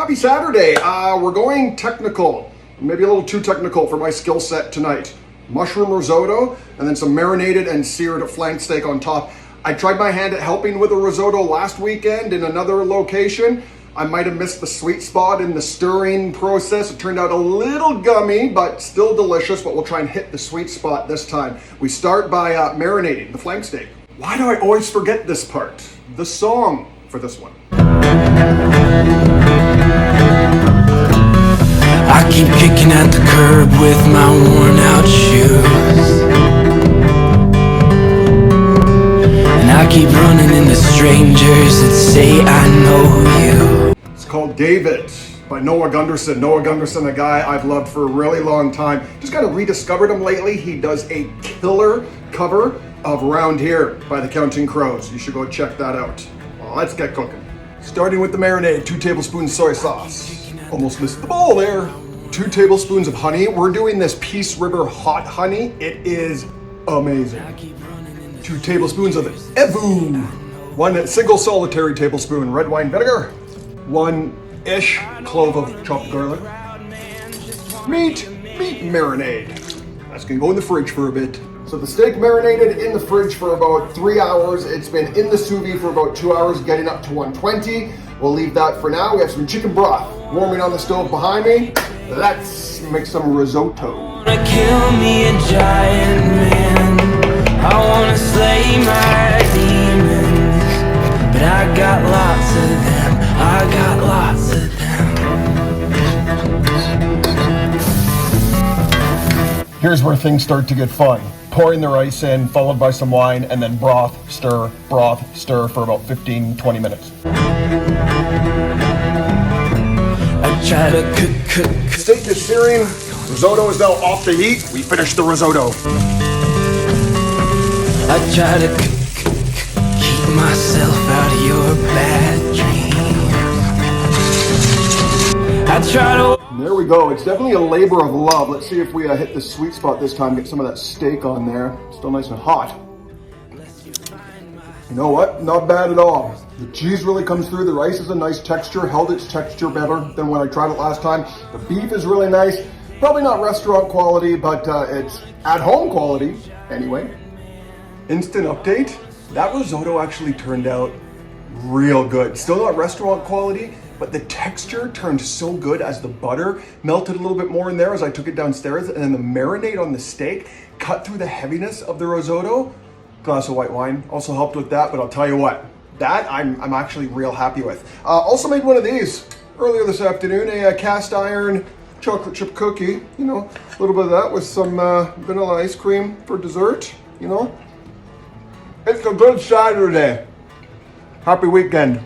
Happy Saturday. We're going technical, maybe a little too technical for my skill set tonight. Mushroom risotto and then some marinated and seared flank steak on top. I tried my hand at helping with a risotto last weekend in another location. I might have missed the sweet spot in the stirring process. It turned out a little gummy, but still delicious, but we'll try and hit the sweet spot this time. We start by marinating the flank steak. Why do I always forget this part? The song for this one. I keep kicking at the curb with my worn out shoes, and I keep running into strangers that say I know you. It's called David by Noah Gunderson. Noah Gunderson, a guy I've loved for a really long time. Just kind of rediscovered him lately. He does a killer cover of Around Here by the Counting Crows. You should go check that out. Well, let's get cooking. Starting with the marinade, 2 tablespoons soy sauce. Almost missed the bowl there. 2 tablespoons of honey. We're doing this Peace River hot honey. It is amazing. 2 tablespoons of Evu. 1 single solitary tablespoon red wine vinegar. 1-ish clove of chopped garlic. Meat marinade. That's gonna go in the fridge for a bit. So the steak marinated in the fridge for about 3 hours. It's been in the sous vide for about 2 hours, getting up to 120. We'll leave that for now. We have some chicken broth warming on the stove behind me. Let's make some risotto. Wanna kill me a giant man, I wanna slay my demons, but I got lots of them, I got lots of them. Here's where things start to get fun. Pouring the rice in, followed by some wine, and then broth, stir for about 15-20 minutes. I try to cook. Steak is searing, risotto is now off the heat. We finished the risotto. I try to keep myself out of your bad dreams. I try to. There we go. It's definitely a labor of love. Let's see if we hit the sweet spot this time. Get some of that steak on there. Still nice and hot. You know what? Not bad at all. The cheese really comes through. The rice is a nice texture. Held its texture better than when I tried it last time. The beef is really nice. Probably not restaurant quality, but it's at-home quality anyway. Instant update. That risotto actually turned out real good. Still not restaurant quality, but the texture turned so good as the butter melted a little bit more in there as I took it downstairs, and then the marinade on the steak cut through the heaviness of the risotto. Glass of white wine also helped with that, but I'll tell you what, that I'm actually real happy with. Also made one of these earlier this afternoon, a cast iron chocolate chip cookie, you know, a little bit of that with some vanilla ice cream for dessert, you know. It's a good Saturday. Happy weekend.